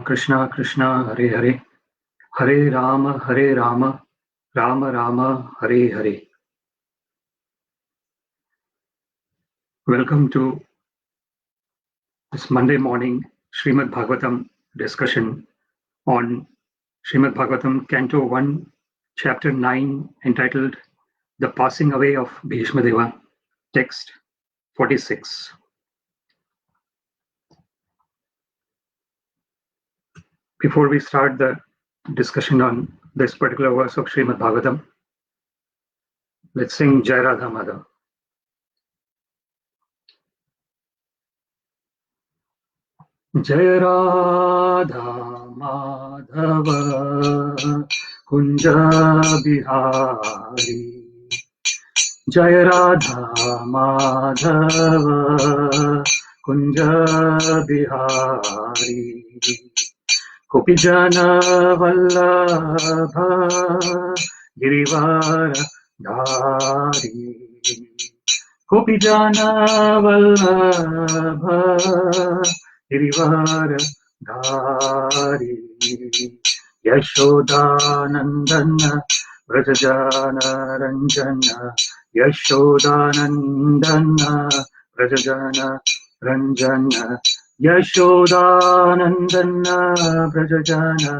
Krishna Krishna Hare Hare Hare Rama Rama Rama Hare Hare. Welcome to this Monday morning Srimad Bhagavatam discussion on Srimad Bhagavatam Canto 1 Chapter 9 entitled The Passing Away of Bhishma Deva, text 46. Before we start the discussion on this particular verse of Srimad Bhagavatam, let's sing Jai Radha Madhava. Jai Radha Madhava Kunja Bihari Jai Radha Madhava Kunja Bihari Gopijana Vallabha Girivara Dhari Gopijana Vallabha Girivara Dhari Yashodanandana Vrajajana Ranjana Yashodanandana Vrajajana Ranjana Yashodanandana Vrajajana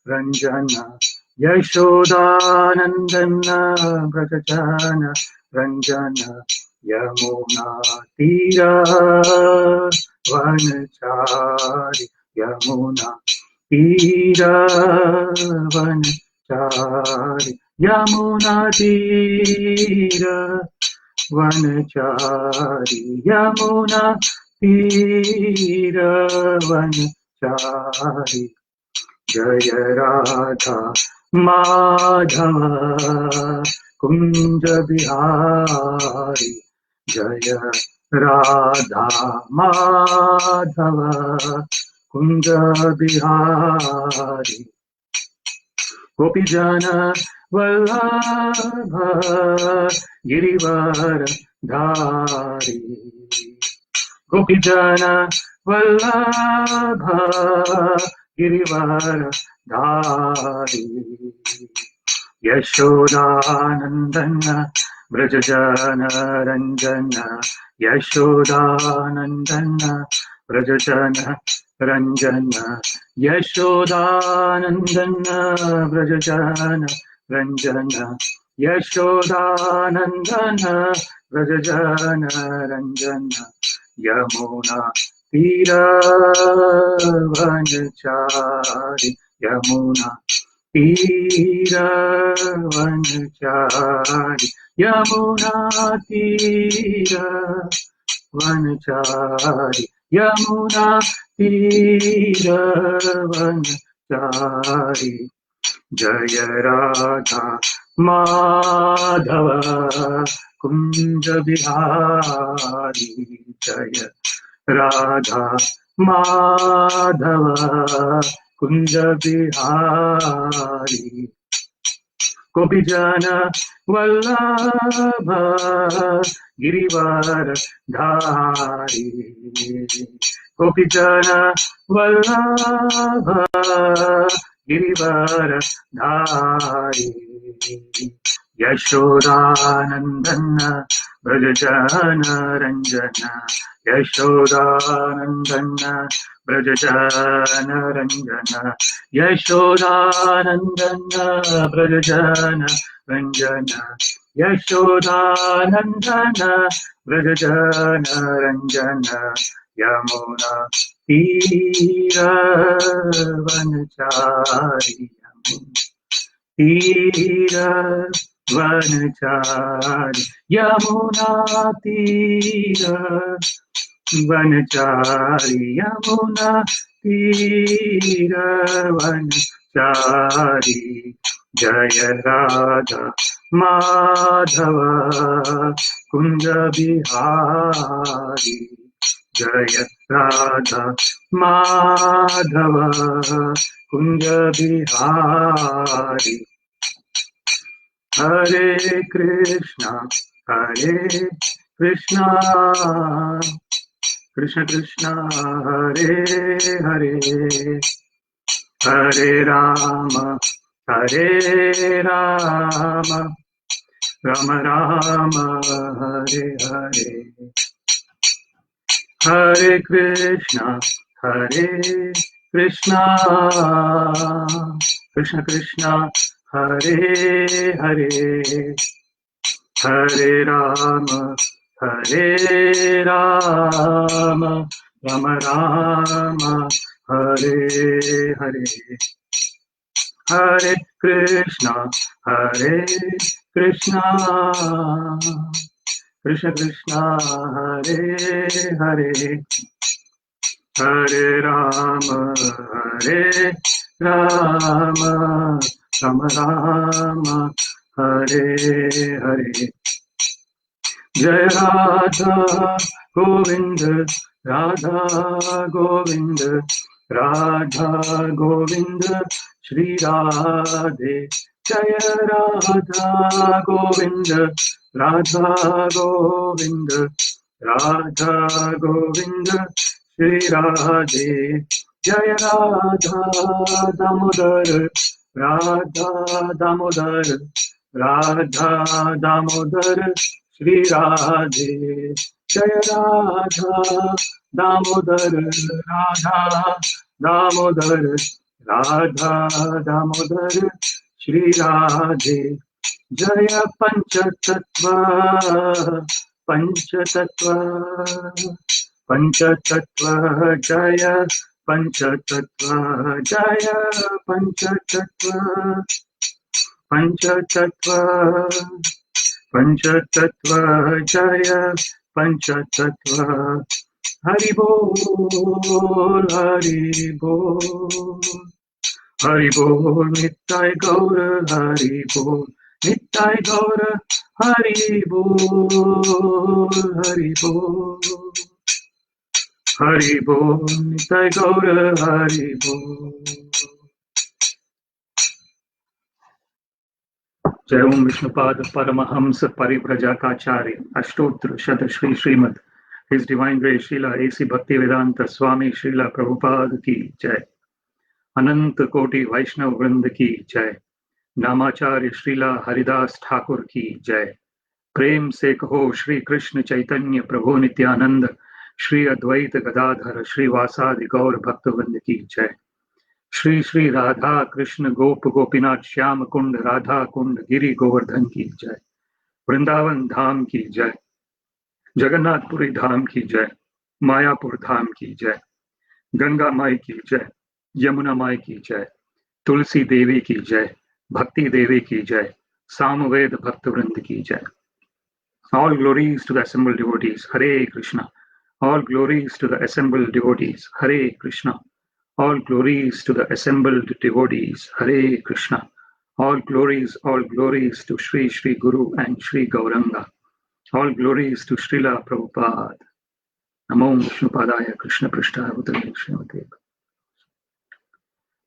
Ranjana Yashodanandana Vrajajana Ranjana Yamuna Tira Vanachari Yamuna Tira Vanachari Yamuna Tira Vanachari Yamuna Tira Vanachari Jaya Radha Madhava Kunja Bihari Jaya Radha Madhava Kunja Bihari Gopijana Vallabha Girivara Dhari Gopijana Vallabha Girivara Dhari Yashodanandana Vrajajana Ranjana Yashodanandana Vrajajana Ranjana Yashodanandana Vrajajana Ranjana Yashodanandana Vrajajana Ranjana Yamuna Tira Vanachari Yamuna Tira Vanachari Yamuna Tira Vanachari Yamuna Tira Vanachari Jaya Radha Madhava Kunja Bihari Jaya Radha Madhava Kunja Bihari Gopijana Vallabha Girivara Dhari Gopijana Vallabha Girivara Dhari Yashodanandana Vrajajana Ranjana Yashodanandana Vrajajana Ranjana Yashodanandana Vrajajana Ranjana Yashodanandana Vrajajana Ranjana Yamuna Tira Vanachari Tira Vanachari Yamuna Tira Vanachari Yamuna Tira Vanachari Jaya Radha Madhava Kunja Bihari Jaya Radha Madhava Kunja Bihari Hare Krishna Krishna Krishna Krishna Hare Hare Hare Rama, Hare Rama, Rama Rama, Hare Hare, Hare Krishna, Hare Krishna, Krishna Krishna, Hare Hare, Hare Rama, Hare Rama, Rama Rama, Hare Hare, Hare Krishna, Hare Krishna, Krishna Krishna, Hare Hare, Hare Rama, Hare Rama, Rama Rama, Hare Hare. Jai Radha Govind, Radha Govind, Radha Govind, Shri Radhe. Jai Radha Govind, Radha Govind, Radha Govind, Shri Radhe. Jai Radha Damodar, Radha Damodar, Radha Damodar, Shri Radhe. Jai Radha Damodar, Radha Damodar, Radha Damodar, Shri Radhe. Jaya Panchatattva, Panchatattva, Panchatattva, Jaya Panchatattva, Jaya Panchatattva, Panchatattva, Panchatattva, Jaya Panchatattva. Hari Bol, Hari Bol, Hari Bol, Nittai Gaura, Hari Bol, Nittai Gaura, Hari Bol, Hari Bol, Hari Bol, Nittai Gaura, Hari Bol. जय ओम विष्णुपाद परमहंस परिव्रजकाचार्य अष्टोत्तर शत Shri Shrimad His Divine Grace Srila A.C. Bhaktivedanta Swami Srila Prabhupada की जय, अनंत कोटि वैष्णव वृंद की जय, नामाचार्य श्रीला हरिदास ठाकुर की जय। प्रेम से कहो श्री कृष्ण चैतन्य प्रभु नित्यानंद, श्री अद्वैत गदाधर श्रीवासादि गौर भक्तवृंद की जय। श्री श्री राधा कृष्ण गोप गोपीनाथ श्याम कुंड राधा कुंड गिरि गोवर्धन की जय। वृंदावन धाम की जय, जगन्नाथपुरी धाम की जय, मायापुर धाम की जय, गंगा माई की जय, यमुना माई की जय, तुलसी देवी की जय, भक्ति देवी की जय, सामवेद भक्तवृंद की जय। All glories to the assembled devotees, Hare Krishna. All glories to the assembled devotees, Hare Krishna. All glories to the assembled devotees, Hare Krishna. All glories to Shri Shri Guru and Shri Gauranga. All glories to Srila Prabhupada. Namo Vishnupadaya Krishna Prishtaya Bhutale Srimate.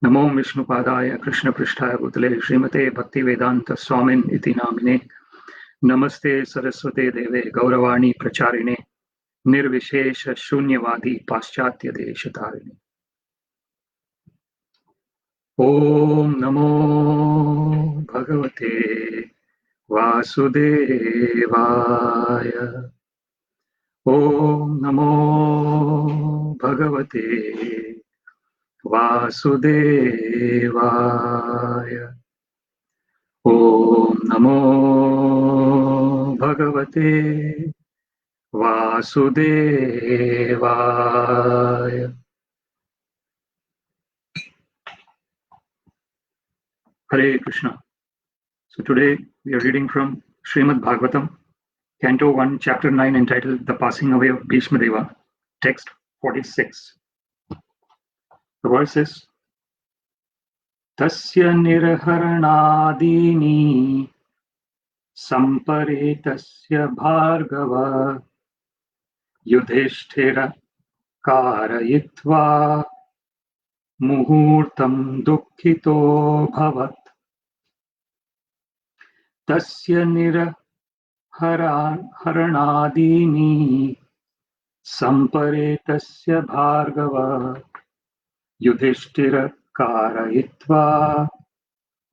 Namo Vishnupadaya Krishna Prishtaya Bhutale Srimate Bhaktivedanta Swamin iti namine. Namaste Saraswate Deve Gauravani Pracharine. Nirvishesha Shunyavadi Paschatya Deshatarine. Om Namo Bhagavate Vasudevaya. Om Namo Bhagavate Vasudevaya. Om Namo Bhagavate Vasudevaya. Hare Krishna. So today we are reading from Srimad Bhagavatam, Canto 1, Chapter 9, entitled The Passing Away of Bhishma Deva, text 46. The verse is, Tasya nirharanadini samparetasya bhargava yudhishthira karayitva muhurtam dukkhito bhavat. Tasya nirharanadini samparetasya bhargava yudhishthira कारयित्वा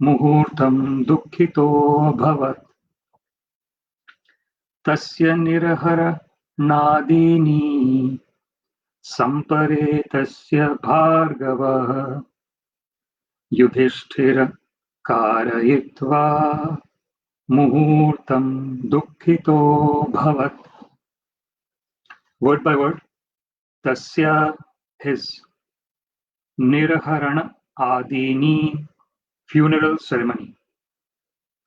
मुहूर्तं दुःखितोऽभवत्। तस्य निर्हरणादीनि सम्परेतस्य भार्गवः Yudhishthir कारयित्वा मुहूर्तं दुःखितोऽभवत्. Word by word, tasya, his, nirharana adini, funeral ceremony,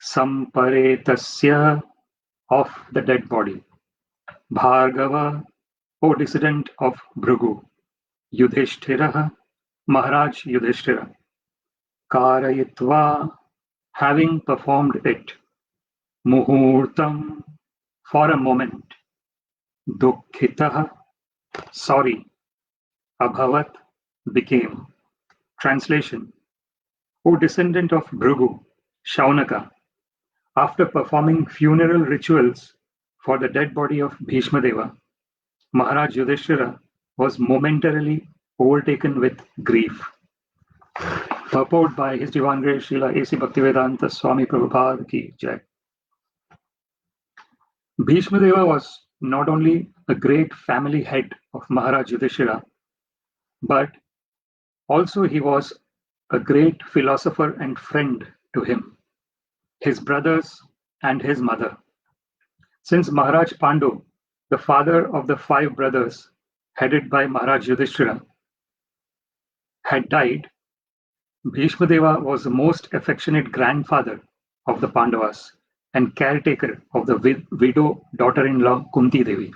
samparetasya, of the dead body, bhargava, o descendant of Bhrigu, yudhishthira, Maharaj Yudhishthira, karayitva, having performed it, muhurtam, for a moment, dukkhitah, sorry, abhavat, became. Translation: O descendant of Bhrigu, Shaunaka, after performing funeral rituals for the dead body of Bhishma Deva, Maharaj Yudhishthira was momentarily overtaken with grief. Purport by His Divine Grace Srila A.C. Bhaktivedanta Swami Prabhupada Ki Jai. Bhishma Deva was not only a great family head of Maharaj Yudhishthira, but also he was a great philosopher and friend to him, his brothers and his mother. Since Maharaj Pandu, the father of the 5 brothers headed by Maharaj Yudhishthira, had died, Bhishma Deva was the most affectionate grandfather of the Pandavas and caretaker of the widow daughter-in-law Kunti Devi.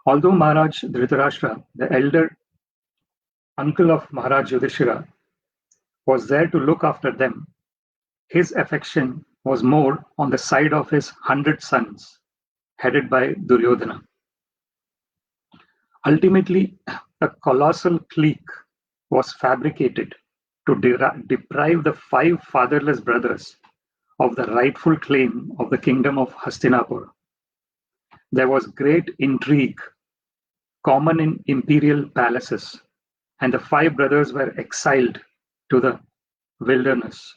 Although Maharaj Dhritarashtra, the elder uncle of Maharaj Yudhishthira, was there to look after them, his affection was more on the side of his 100 sons, headed by Duryodhana. Ultimately, a colossal clique was fabricated to deprive the 5 fatherless brothers of the rightful claim of the kingdom of Hastinapur. There was great intrigue, common in imperial palaces, and the 5 brothers were exiled to the wilderness.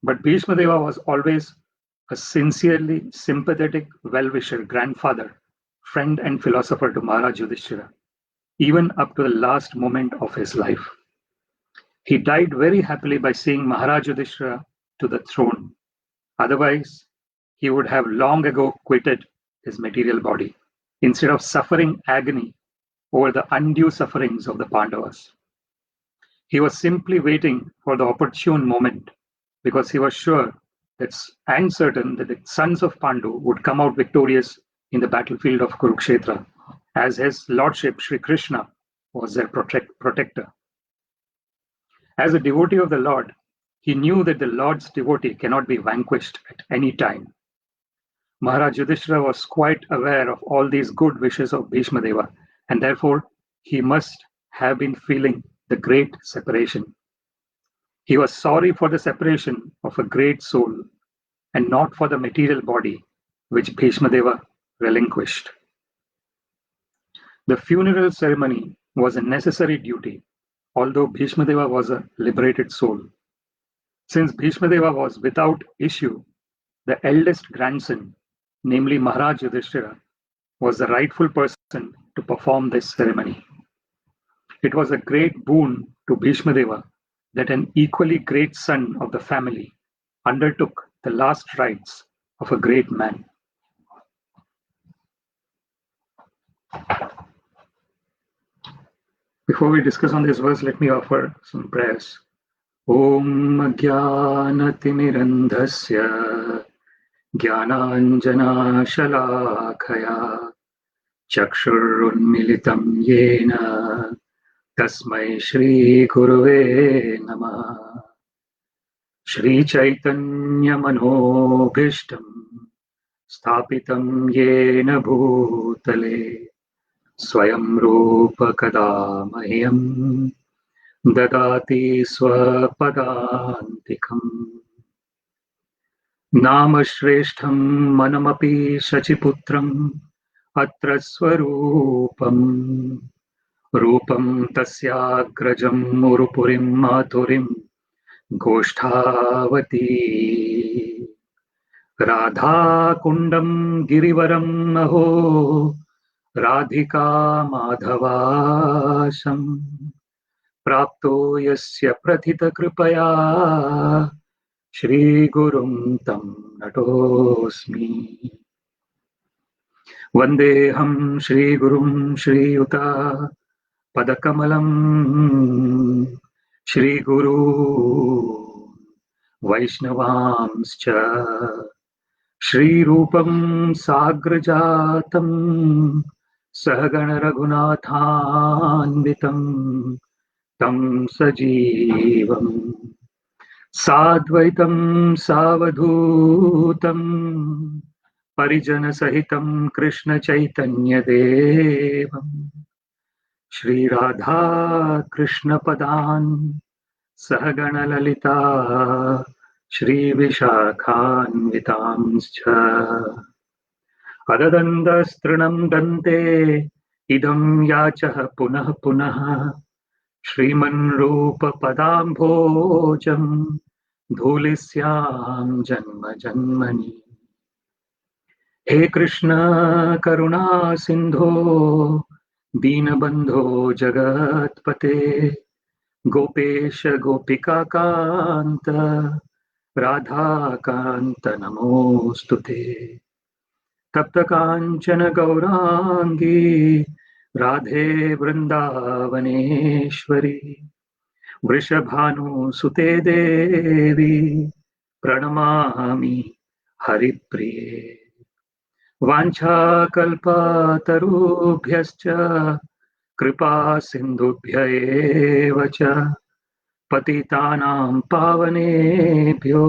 But Bhishma Deva was always a sincerely sympathetic well-wisher, grandfather, friend and philosopher to Maharaj Yudhishthira, even up to the last moment of his life. He died very happily by seeing Maharaj Yudhishthira to the throne. Otherwise, he would have long ago quitted his material body, instead of suffering agony over the undue sufferings of the Pandavas. He was simply waiting for the opportune moment, because he was sure and certain that the sons of Pandu would come out victorious in the battlefield of Kurukshetra, as his lordship Sri Krishna was their protector. As a devotee of the Lord, he knew that the Lord's devotee cannot be vanquished at any time. Maharaj Yudhishthira was quite aware of all these good wishes of Bhishma Deva, and therefore he must have been feeling the great separation. He was sorry for the separation of a great soul and not for the material body which Bhishma Deva relinquished. The funeral ceremony was a necessary duty, although Bhishma Deva was a liberated soul. Since Bhishma Deva was without issue, the eldest grandson, namely Maharaj Yudhishthira, was the rightful person to perform this ceremony. It was a great boon to Bhishma Deva that an equally great son of the family undertook the last rites of a great man. Before we discuss on this verse, let me offer some prayers. Om Jnanaatimirandhasya Jnananjana Shalakaya Chakshurunmilitam Yena Tasmai Shri Gurave Namah. Shri Chaitanya Manobhishtam Sthapitam Yena Bhutale Swayam Rupa Kada Mahyam Dadati Swapadantikam. Namashreshtham Manamapi Shachiputram Atra Swarupam रूपं तस्याग्रजं मुरुपुरीं माधुरीं गोष्ठावती राधाकुण्डं गिरिवरं अहो राधिका माधवाशम् प्राप्तो यस्य प्रथितकृपया श्रीगुरुं तं नतोऽस्मि वन्देऽहं श्रीगुरुं श्रीयुता पदकमलं श्रीगुरु वैष्णवांश्च श्रीरूपं साग्रजातं सहगण रघुनाथान्वितं तं सजीवम् साद्वैतं सावधूतं परिजनसहितं कृष्णचैतन्यदेवम् श्रीराधा कृष्णपदान् सहगणललिता श्रीविशाखान्वितांश्च अददन्तस्तृणं दन्ते इदं याचः पुनः पुनः श्रीमन्रूपपदाम्भोजं धूलिस्यां जन्म जन्मनि हे कृष्ण करुणा सिन्धो दीनबन्धो जगत्पते गोपेश गोपिकान्त राधाकान्त नमोऽस्तुते तप्तकाञ्चन गौराङ्गी राधे वृन्दावनेश्वरी वृषभानुसुते देवी प्रणमामि हरिप्रिये वाञ्छाकल्पतरुभ्यश्च कृपा सिन्धुभ्य एव च पतितानां पावनेभ्यो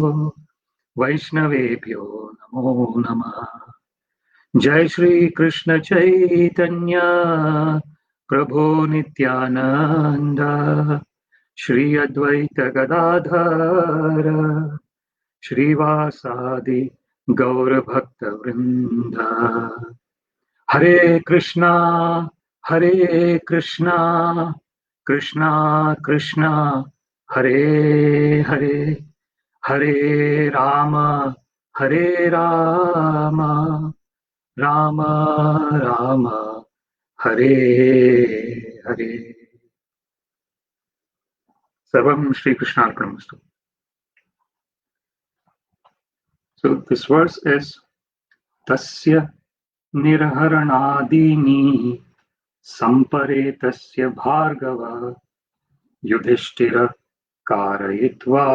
वैष्णवेभ्यो नमो नमः जय श्री कृष्ण चैतन्य प्रभो नित्यानंद श्री अद्वैत गदाधर श्रीवासादि गौर भक्त वृंद हरे कृष्णा कृष्णा कृष्णा हरे हरे हरे राम राम राम हरे हरे सर्वं Shri कृष्णार्पणमस्तु. So this verse is tasya nirharanadini samparetasya bhargava yudhishthira कारयित्वा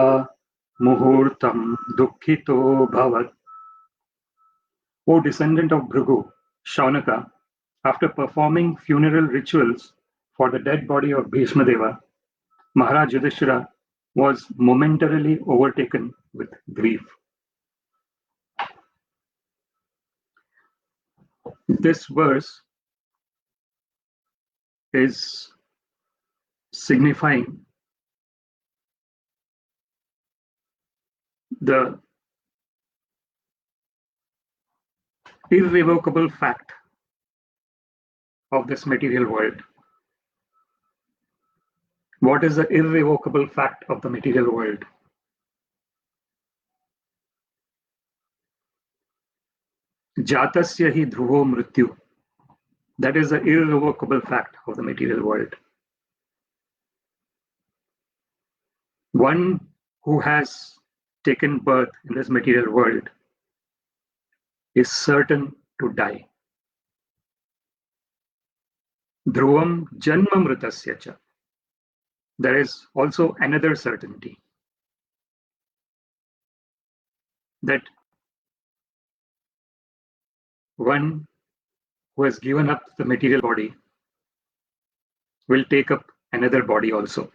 मुहूर्तं दुःखितो भवत्. O descendant of Bhrigu, Shaunaka, after performing funeral rituals for the dead body of Bhishmadeva, Maharaj Yudhishthira was momentarily overtaken with grief. This verse is signifying the irrevocable fact of this material world. What is the irrevocable fact of the material world? Jatasya hi dhruvo mrityu. That is the irrevocable fact of the material world. One who has taken birth in this material world is certain to die. Dhruvam janma mritasya cha. There is also another certainty that one who has given up the material body will take up another body also.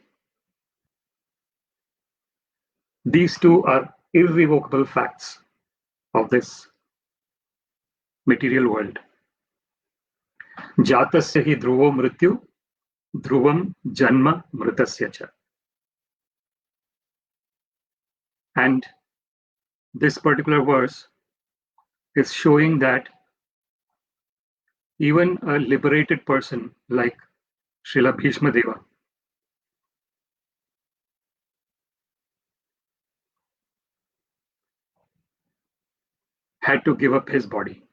These two are irrevocable facts of this material world. Jatasya hi dhruvo mrityu, dhruvam janma mritasya cha. And this particular verse is showing that even a liberated person like Srila Bhishma Deva had to give up his body.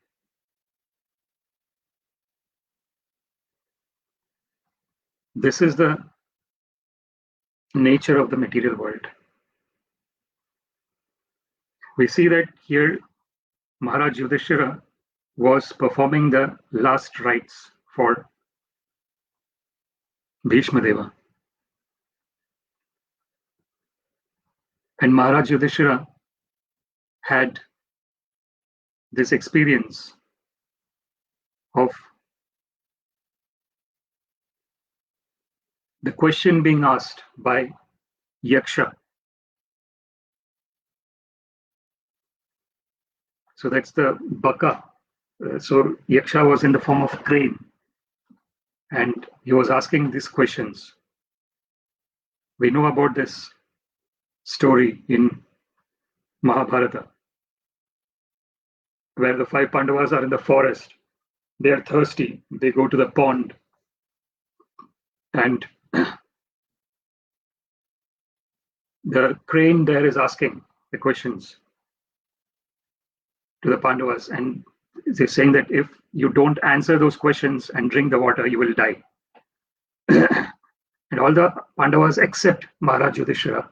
This is the nature of the material world. We see that here Maharaj Yudhishthira was performing the last rites for Bhishma Deva. And Maharaj Yudhishthira had this experience of the question being asked by Yaksha. So that's the Baka. So Yaksha was in the form of crane, and he was asking these questions. We know about this story in Mahabharata, where the 5 Pandavas are in the forest. They are thirsty. They go to the pond, and the crane there is asking the questions to the Pandavas, and they're saying that if you don't answer those questions and drink the water, you will die. And all the Pandavas except Maharaj Yudhishthira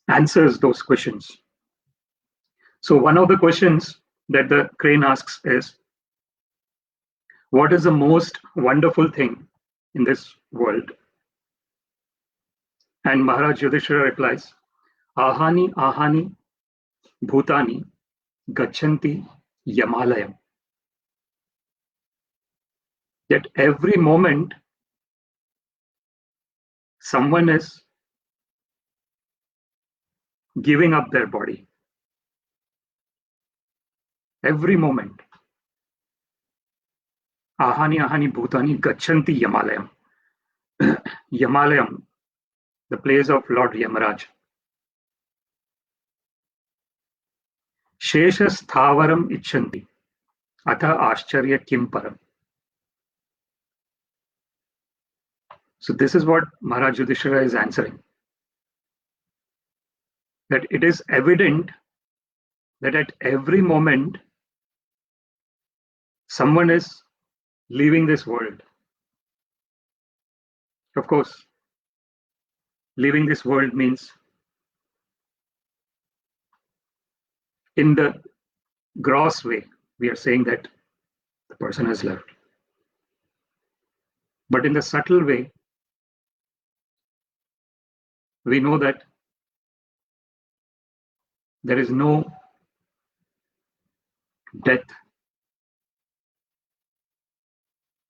answers those questions. So one of the questions that the crane asks is, what is the most wonderful thing in this world? And Maharaj Yudhishthira replies, Ahani ahani bhutani gachanti yamalayam. That every moment someone is giving up their body. Every moment. Ahani ahani bhutani gachanti yamalayam. Yamalayam, the place of Lord Yamaraj. Sheshas thavaram ichanti. Atha ascharya kim param. So this is what Maharaj Yudhishthira is answering. That it is evident that at every moment someone is leaving this world. Of course, leaving this world means in the gross way, we are saying that the person has left. But in the subtle way, we know that there is no death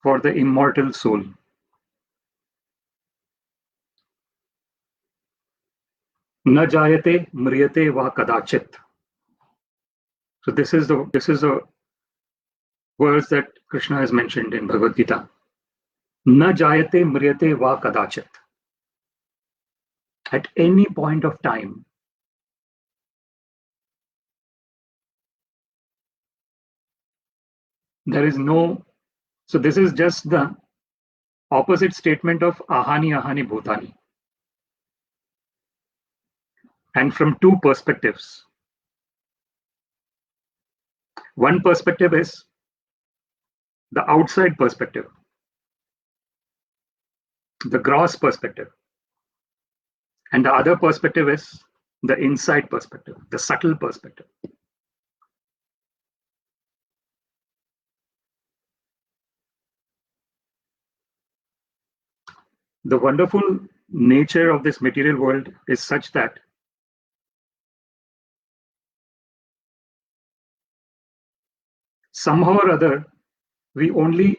for the immortal soul. Na jayate mriyate va kadachit. So this is the words that Krishna has mentioned in Bhagavad Gita. Na jayate mriyate va kadachit. At any point of time, there is no. So this is just the opposite statement of ahani ahani bhutani. And from two perspectives. One perspective is the outside perspective, the gross perspective. And the other perspective is the inside perspective, the subtle perspective. The wonderful nature of this material world is such that somehow or other, we only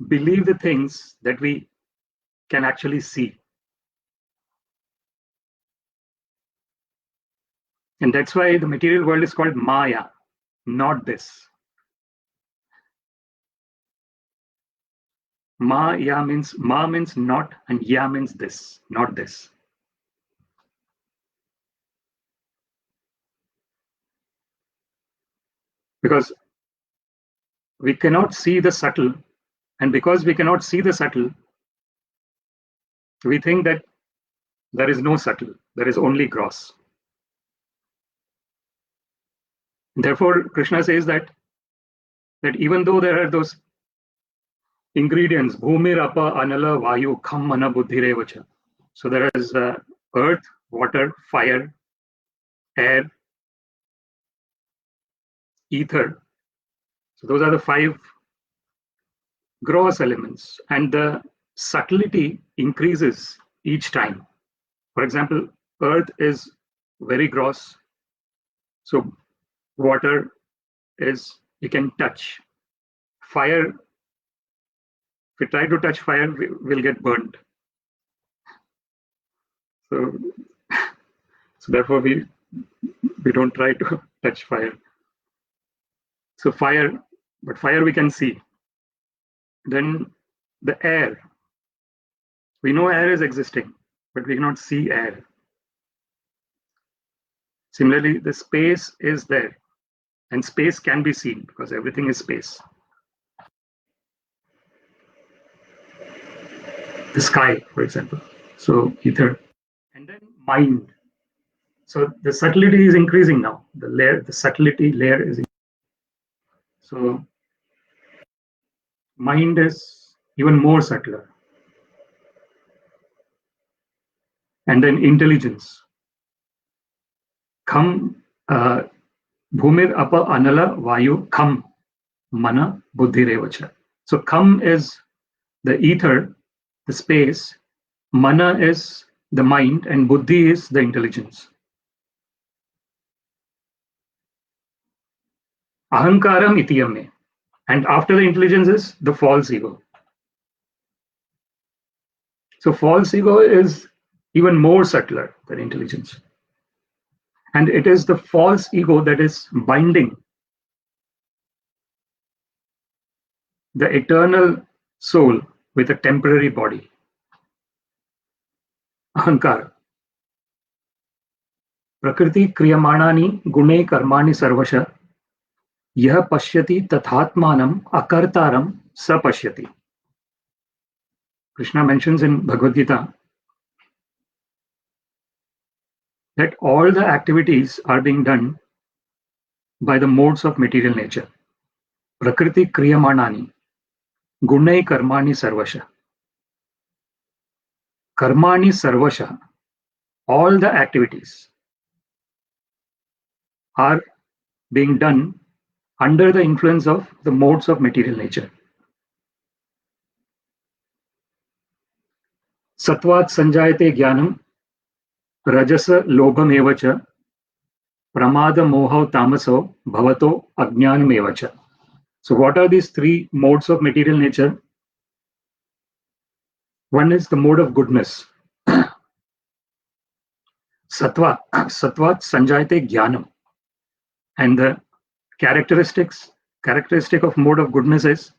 believe the things that we can actually see. And that's why the material world is called Maya, not this. Ma means not, and ya means this, not this. Because we cannot see the subtle, and because we cannot see the subtle, we think that there is no subtle, there is only gross. Therefore, Krishna says that even though there are those ingredients, bhumir, apa, anala, vayu, kham, mana, buddhirevacha. So there is earth, water, fire, air, ether. So those are the 5 gross elements, and the subtlety increases each time. For example, earth is very gross, so water is you can touch. Fire, if we try to touch fire, we'll get burnt. So therefore we don't try to touch fire. So fire, but fire we can see. Then the air. We know air is existing, but we cannot see air. Similarly, the space is there, and space can be seen because everything is space. The sky, for example. So ether. And then mind. So the subtlety is increasing now. The subtlety layer is increasing. So mind is even more subtler. And then intelligence. Kham, bhumir, apa, anala, vayu, kham, mana, buddhirevacha. So kham is the ether, the space. Mana is the mind, and buddhi is the intelligence. Ahankaram itiyame. And after the intelligence is the false ego. So false ego is even more subtler than intelligence. And it is the false ego that is binding the eternal soul with a temporary body. Ahankara. Prakriti kriyamanani gune karmani sarvasha yah pashyati tathatmanam akartaram sa pashyati. Krishna mentions in Bhagavad Gita that all the activities are being done by the modes of material nature. Prakriti kriyamanani gunai karmani sarvasha. Karmani sarvasha, all the activities are being done under the influence of the modes of material nature. Satvat sanjayate jnanam, rajasa lobham evacha, pramada moha tamaso, bhavato ajnanam evacha. So what are these 3 modes of material nature? One is the mode of goodness. Satvat sanjayate jnanam. And the characteristic of mode of goodness is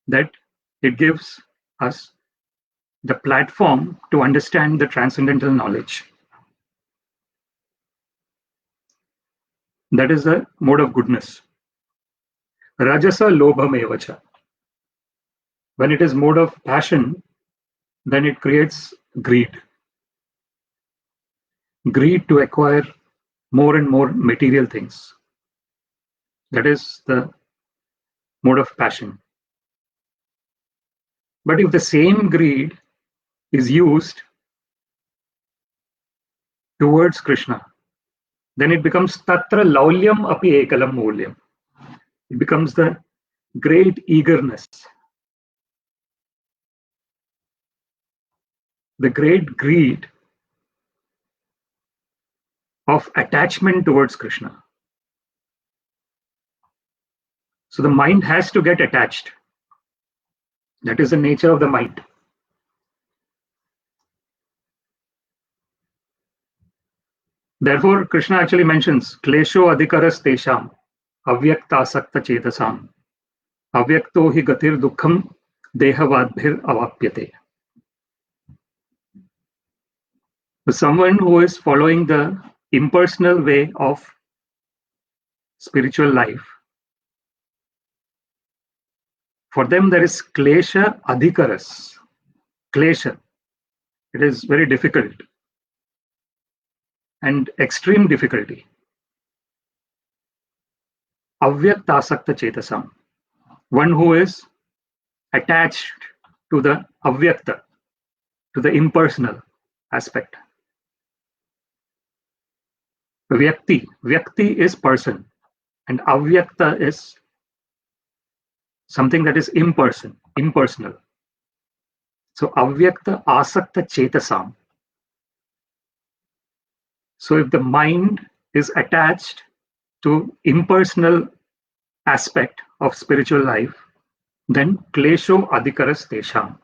that it gives us the platform to understand the transcendental knowledge. That is the mode of goodness. Rajasa lobham evacha. When it is mode of passion, then it creates greed. Greed to acquire more and more material things. That is the mode of passion. But if the same greed is used towards Krishna, then it becomes tatra laulyam api ekalam mulyam. It becomes the great eagerness, the great greed of attachment towards Krishna. So the mind has to get attached. That is the nature of the mind. Therefore, Krishna actually mentions klesho adhikaras tesham avyakta sakta chetasam avyakto hi gatir dukkham dehavadbhir avapyate. So someone who is following the impersonal way of spiritual life For them, there is klesha adhikaras. Klesha. It is very difficult and extreme difficulty. Avyaktasakta chetasam. One who is attached to the avyakta, to the impersonal aspect. Vyakti. Vyakti is person, and avyakta is something that is impersonal. So avyakta asakta chetasam. So if the mind is attached to impersonal aspect of spiritual life, then klesho adhikaras tesham.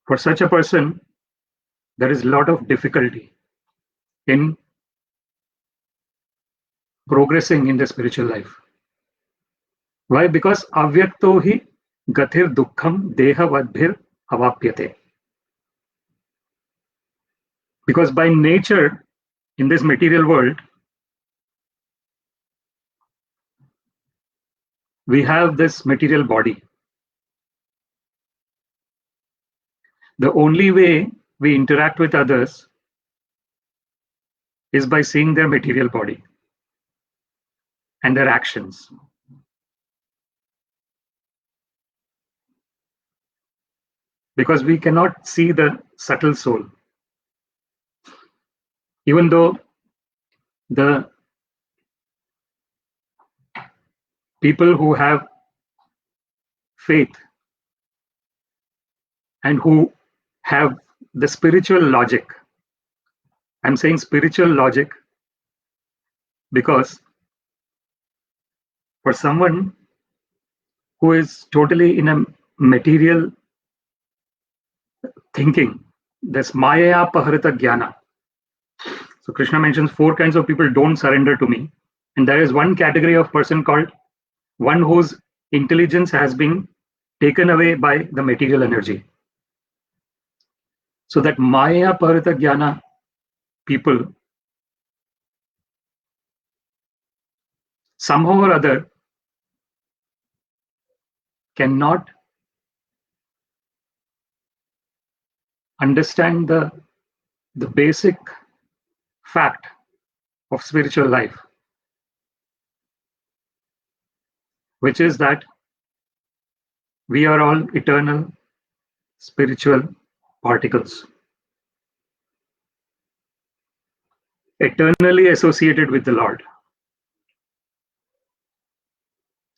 For such a person, there is a lot of difficulty in progressing in the spiritual life. Why? Because avyakto hi gathir dukkham deha vadbhir avapyate. Because by nature, in this material world, we have this material body. The only way we interact with others is by seeing their material body and their actions. Because we cannot see the subtle soul. Even though the people who have faith and who have the spiritual logic, I'm saying spiritual logic because for someone who is totally in a material thinking, there's maya paharita jnana. So Krishna mentions 4 kinds of people don't surrender to me. And there is one category of person called one whose intelligence has been taken away by the material energy. So that maya paharita jnana people, somehow or other, cannot understand the basic fact of spiritual life, which is that we are all eternal spiritual particles, eternally associated with the Lord,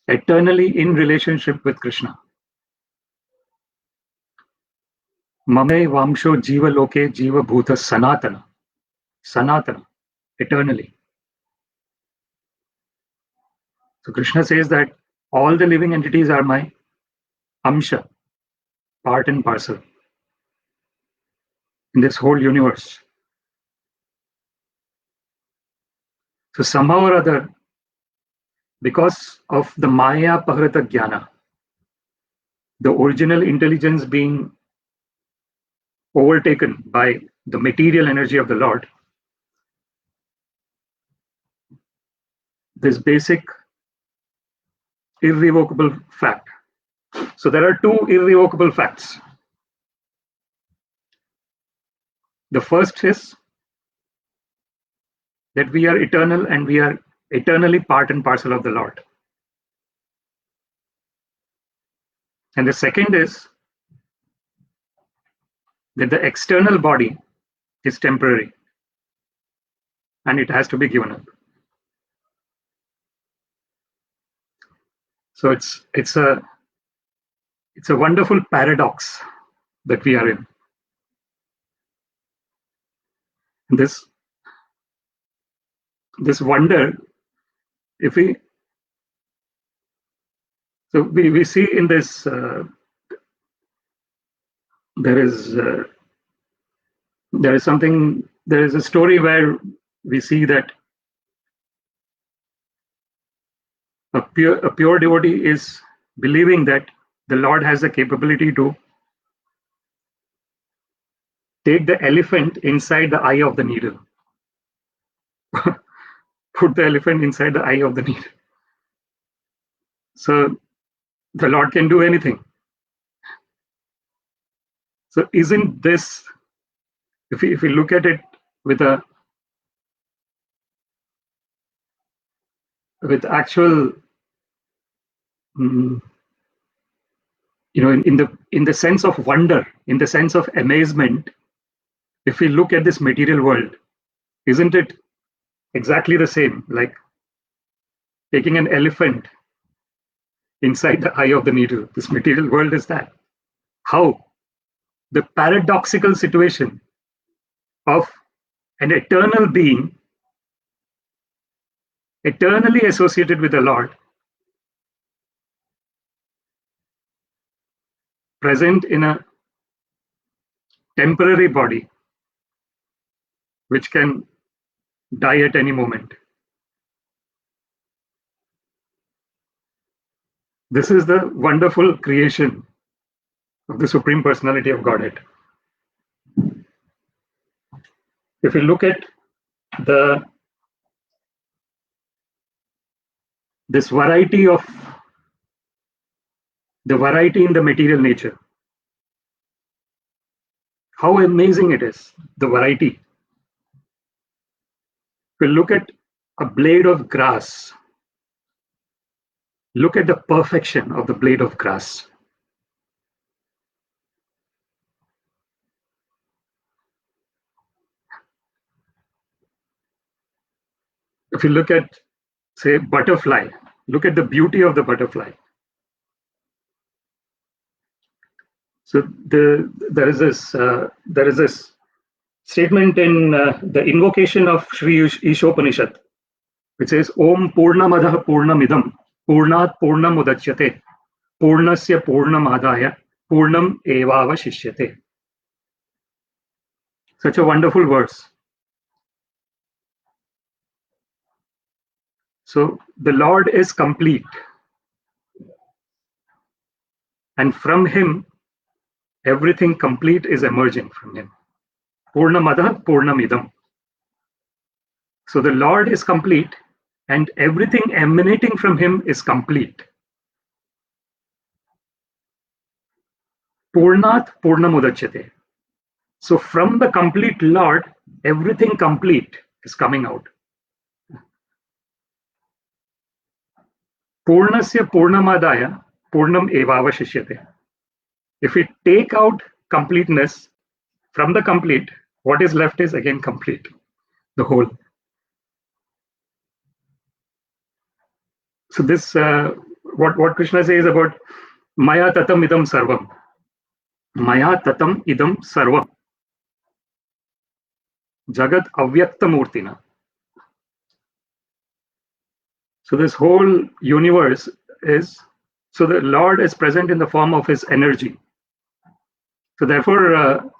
eternally in relationship with Krishna. Mame vamsho jiva loke jiva bhuta sanatana. Sanatana, eternally. So Krishna says that all the living entities are my amsha, part and parcel in this whole universe. So somehow or other, because of the maya paharita jnana, the original intelligence being overtaken by the material energy of the Lord, this basic irrevocable fact. So there are 2 irrevocable facts. The first is that we are eternal and we are eternally part and parcel of the Lord. And the second is that the external body is temporary and it has to be given up. So it's a wonderful paradox that we are in. This wonder, if we see in this, there is a story where we see that a pure devotee is believing that the Lord has the capability to take the elephant inside the eye of the needle. Put the elephant inside the eye of the needle. So the Lord can do anything. So isn't this, if we look at it with actual, in the sense of wonder, in the sense of amazement, if we look at this material world, isn't it exactly the same, like taking an elephant inside the eye of the needle? This material world is that. How the paradoxical situation of an eternal being, eternally associated with the Lord, present in a temporary body which can die at any moment. This is the wonderful creation of the Supreme Personality of Godhead. If we look at this variety of the variety in the material nature, how amazing it is, the variety. If we look at a blade of grass, look at the perfection of the blade of grass. If you look at, say, butterfly, look at the beauty of the butterfly. So there is this statement in the invocation of Sri Ishopanishad, which says, Om Purnamadah Purnamidam Purnat Purnam Udachyate Purnasya Purnamadaya Purnam Evavashishyate. Such a wonderful verse. So the Lord is complete, and from Him, everything complete is emerging from Him. Purnamadah Purnamidam. So the Lord is complete, and everything emanating from Him is complete. Purnat Purnamudachyate. So from the complete Lord, everything complete is coming out. Purnasya Purnamadaya Purnam Evavashishyate. If we take out completeness from the complete, what is left is again complete, the whole. So this, what Krishna says about Maya Tatam Idam Sarvam. Maya Tatam Idam Sarvam. Jagat Avyakta Murtina. So this whole universe is, so the Lord is present in the form of His energy. So therefore,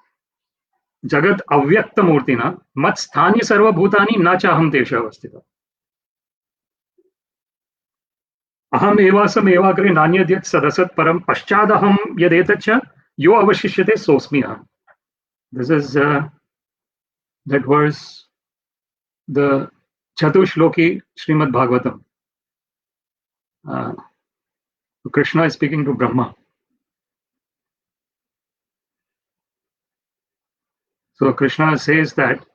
Jagat Avyakta Murtina, Mat Sthani Sarva Bhutani Na Chaham Tesha Avastita. Aham evasam evagre nanyadyat sadasat param paschadaham yadetacha yo avashishyate sosmi aham. This is that verse, the Chatushloki Srimad Bhagavatam. Krishna is speaking to Brahma. So Krishna says that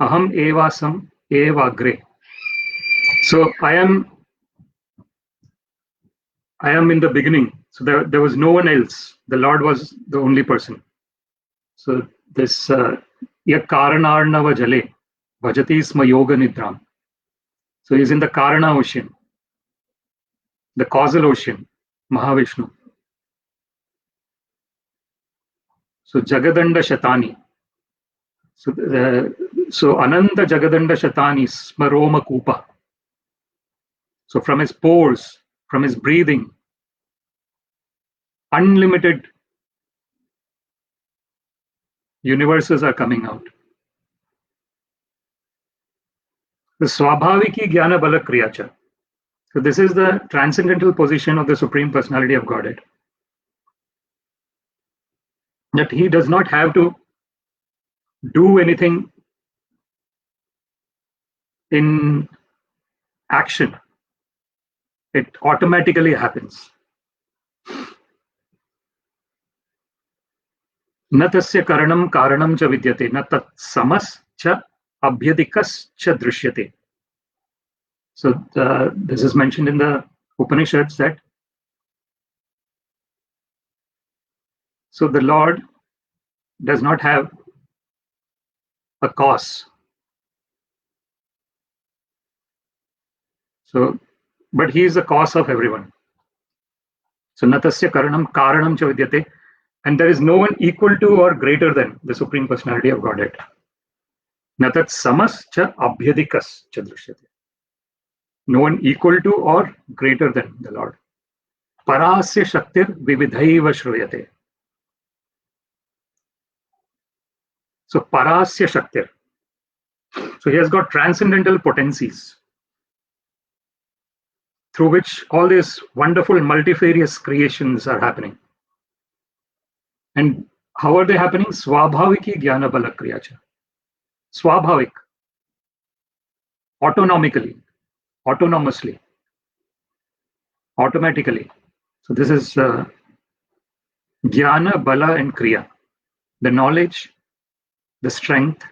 Aham evasam evagre. So I am in the beginning. So there was no one else. The Lord was the only person. So this Yakaranarnava Jale Bhajati Sma Yoga Nidram. So he's in the Karana ocean, the causal ocean, Mahavishnu. So Jagadanda Shatani. So Ananda Jagadanda Shatani Smaroma Kupa. So from his pores, from his breathing, unlimited universes are coming out. The Swabhaviki Jnana Bala Kriyacha. So this is the transcendental position of the Supreme Personality of Godhead. That He does not have to do anything in action. It automatically happens. न तस्य करणं कारणं च विद्यते न tat samas cha abhyadikas cha drishyate. So this is mentioned in the Upanishads that so the Lord does not have a cause. So, but he is the cause of everyone. So natasya karanam karanam cha vidyate, and there is no one equal to or greater than the Supreme Personality of Godhead. Natat samas cha abhyadikas cha drishyate. No one equal to or greater than the Lord. Parasya shaktir vividhaiva shruyate. So parasya shaktir. So he has got transcendental potencies through which all these wonderful multifarious creations are happening. And how are they happening? Swabhaviki jnana bala kriyacha. Swabhavik. Autonomically. Autonomously. Automatically. So this is jnana, bala and kriya. The knowledge, the strength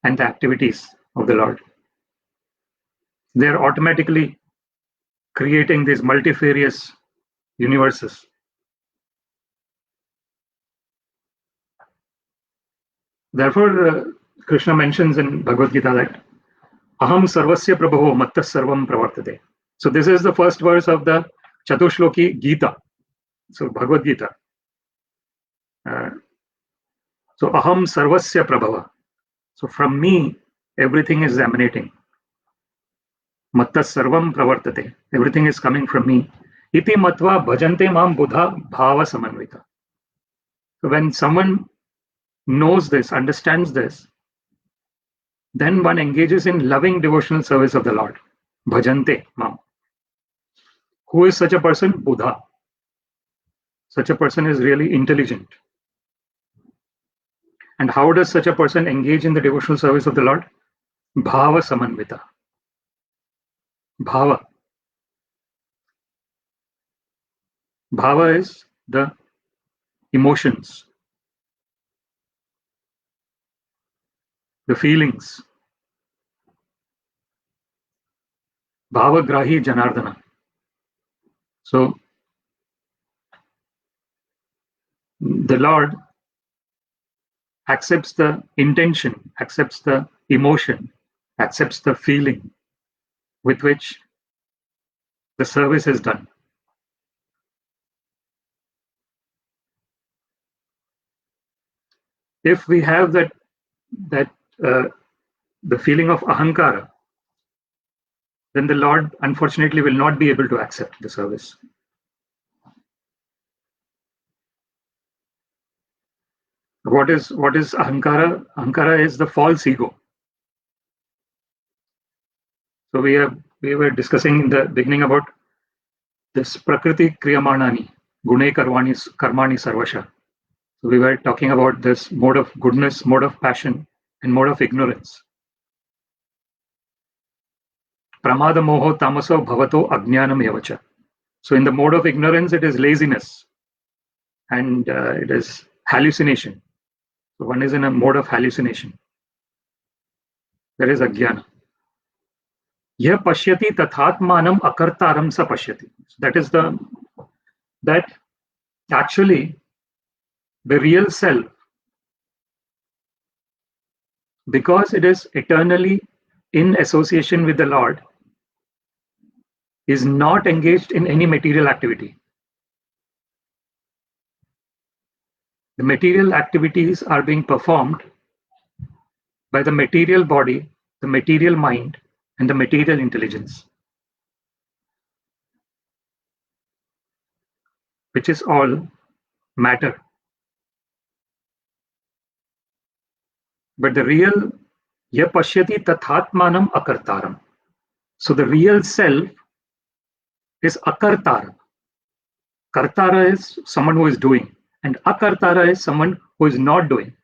and the activities of the Lord. They are automatically creating these multifarious universes. Therefore, Krishna mentions in Bhagavad Gita that Aham sarvasya prabhavo mattas sarvam pravartate. So this is the first verse of the Chatushloki Gita. So Bhagavad Gita. So Aham sarvasya prabhava. So from me, everything is emanating. Mattas sarvam pravartate. Everything is coming from me. Iti matva bhajante mam buddha bhava samanvita. So when someone knows this, understands this, then one engages in loving devotional service of the Lord. Bhajante mam. Who is such a person? Buddha. Such a person is really intelligent. And how does such a person engage in the devotional service of the Lord? Bhava samanvita. Bhava. Bhava is the emotions, the feelings. Bhava grahi janardana. So the Lord accepts the intention, accepts the emotion, accepts the feeling with which the service is done. If we have the feeling of ahankara, then the Lord unfortunately will not be able to accept the service. What is ahankara? Ahankara is the false ego. So we were discussing in the beginning about this prakriti kriyamanani, gune karmani sarvasha. So we were talking about this mode of goodness, mode of passion, and mode of ignorance. Pramada moho tamaso bhavato ajnanam evacha. So in the mode of ignorance, it is laziness and it is hallucination. So one is in a mode of hallucination. There is ajnana. Yah pashyati tathatmanam akartaram sa pashyati. That actually the real self, because it is eternally in association with the Lord, is not engaged in any material activity. The material activities are being performed by the material body, the material mind, and the material intelligence, which is all matter. But the real ya pashyati tathatmanam akartaram. So the real self is akartara. Kartara is someone who is doing, and akartara is someone who is not doing.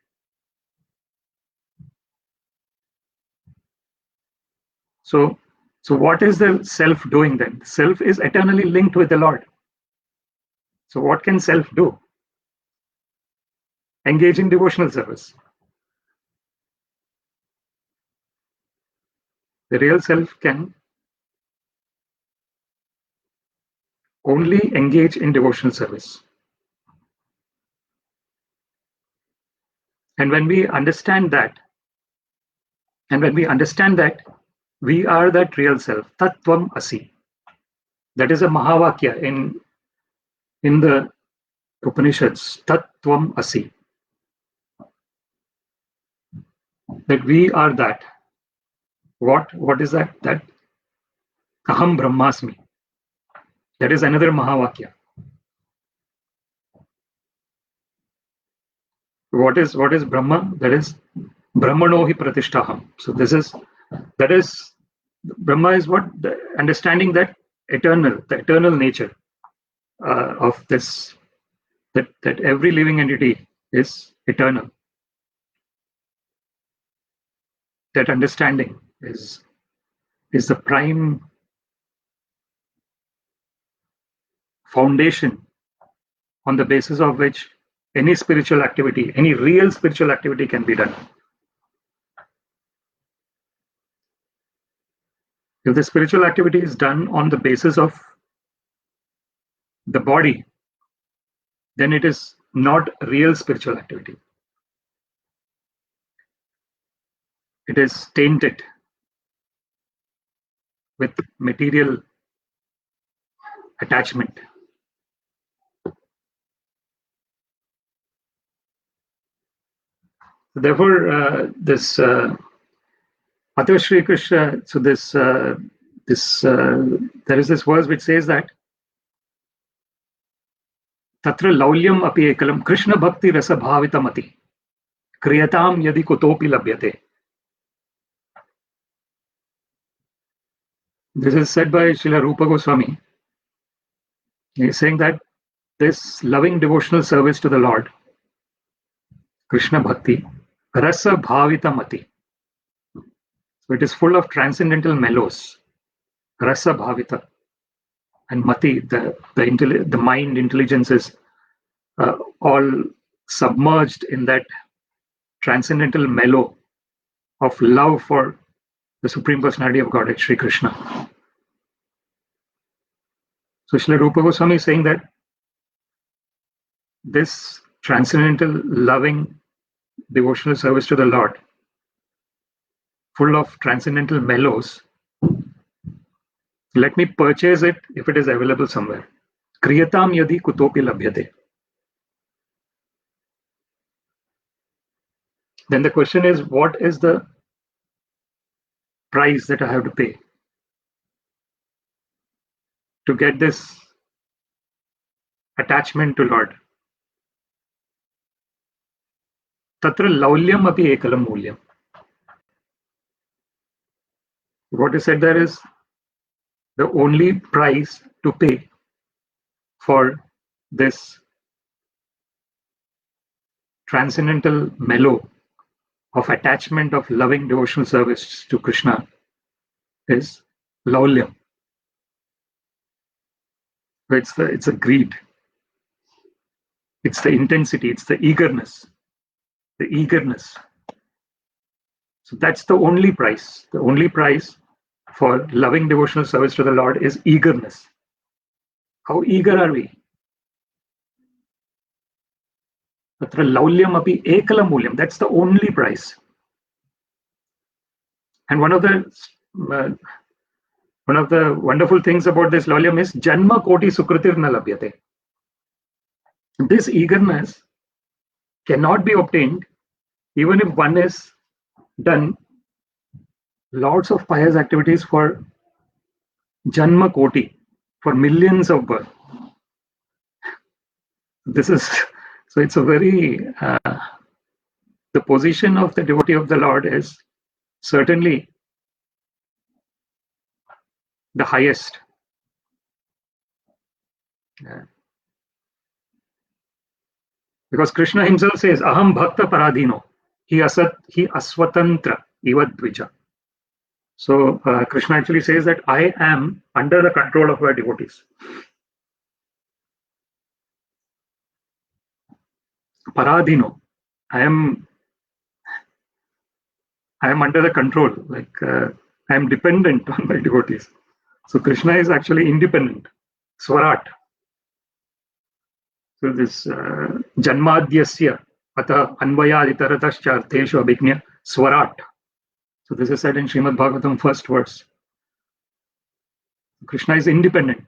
So what is the self doing then? Self is eternally linked with the Lord. So what can self do? engage in devotional service. The real self can only engage in devotional service. And when we understand that, we are that real self, Tattvam Asi. That is a Mahavakya in the Upanishads, Tattvam Asi. That we are that. What is that? That Aham Brahmasmi. That is another Mahavakya. What is Brahma? That is Brahmano hi pratishtaham. So that is Brahma is what? The understanding that the eternal nature of this, that every living entity is eternal. That understanding is the prime foundation on the basis of which any spiritual activity, any real spiritual activity can be done. If the spiritual activity is done on the basis of the body, then it is not real spiritual activity. It is tainted with material attachment. Therefore, this Atha Shri Krishna, so there is this verse which says that Tatra laulyam api ekalam Krishna bhakti rasa bhavitamati kriyatam yadi kutopi labhyate. This is said by Srila Rupa Goswami. He is saying that this loving devotional service to the Lord, Krishna Bhakti, rasa bhavitamati. So it is full of transcendental mellows, rasa bhavita, and mati, the mind, intelligence is all submerged in that transcendental mellow of love for the Supreme Personality of Godhead, Sri Krishna. So Srila Rupa Goswami is saying that this transcendental, loving, devotional service to the Lord, full of transcendental mellows, let me purchase it if it is available somewhere. Kriyatam yadi kutopi labhyate. Then the question is, what is the price that I have to pay to get this attachment to Lord? Tatra laulyam api ekalam mulyam. What is said there is the only price to pay for this transcendental mellow of attachment of loving devotional service to Krishna is laulyam. It's a greed. It's the intensity. It's the eagerness. The eagerness. So that's the only price. The only price for loving devotional service to the Lord is eagerness. How eager are we? Tatra laulyam api ekala mulyam. That's the only price. And one of the wonderful things about this laulyam is janma koti sukritir na labhyate. This eagerness cannot be obtained even if one has done lots of pious activities for janma koti, for millions of births. This is so it's a very the position of the devotee of the Lord is certainly the highest. Because Krishna himself says, Aham bhakta paradhino, hi aswatantra ivadvija. So Krishna actually says that I am under the control of my devotees. Paradhino. I am under the control, like I am dependent on my devotees. So Krishna is actually independent, Swarat. So this Janmadhyasya Ata Anvayaditaratascha Artheshu Abhignya Swarat. So this is said in Srimad Bhagavatam first verse. Krishna is independent.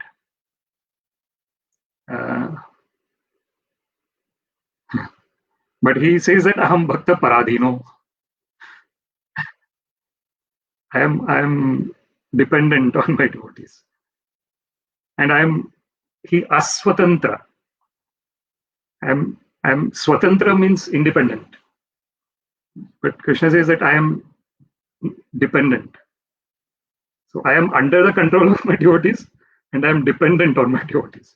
But he says that Aham Bhakta Paradhino. I am dependent on my devotees. And he aswatantra. I'm swatantra means independent. But Krishna says that I am dependent. So I am under the control of my devotees and I am dependent on my devotees.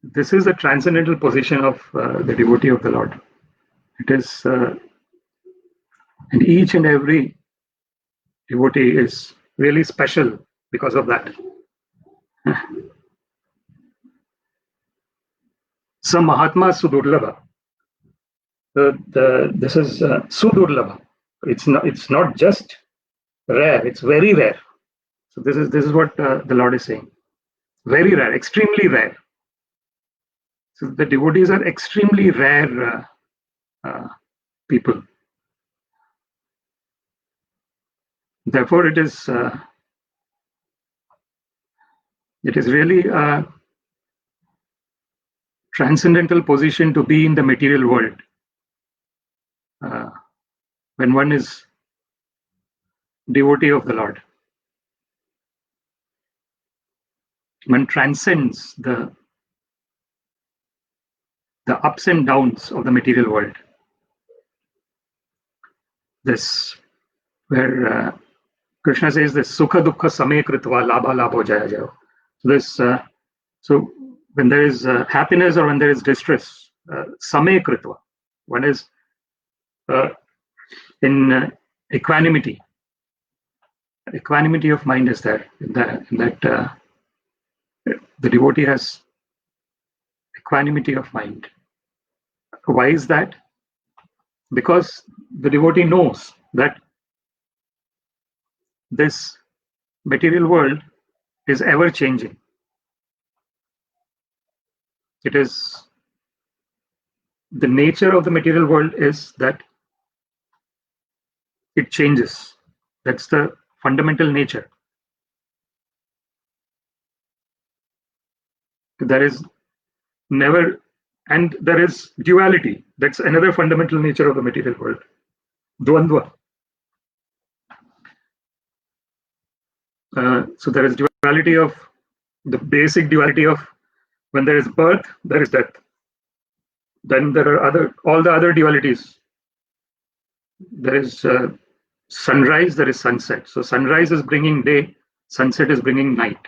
This is the transcendental position of the devotee of the Lord. It is, and each and every devotee is really special because of that. Some Mahatma Sudurlabha. This is Sudurlabha. It's not just rare, it's very rare. So this is what the Lord is saying. Very rare, extremely rare. So the devotees are extremely rare people. Therefore, it is really a transcendental position to be in the material world. When one is devotee of the Lord, one transcends the ups and downs of the material world. This, where Krishna says this sukha dukkha same kritva labha labho jaya jaya. So this, so when there is happiness or when there is distress, same kritva, one is in equanimity. Equanimity of mind is there. In that the devotee has equanimity of mind. Why is that? Because the devotee knows that this material world is ever changing. It is, the nature of the material world is that it changes. That's the fundamental nature. There is never, and there is duality. That's another fundamental nature of the material world. Dvandva. So there is duality of, the basic duality of, when there is birth, there is death. Then there are all the other dualities. There is sunrise, there is sunset. So sunrise is bringing day, sunset is bringing night.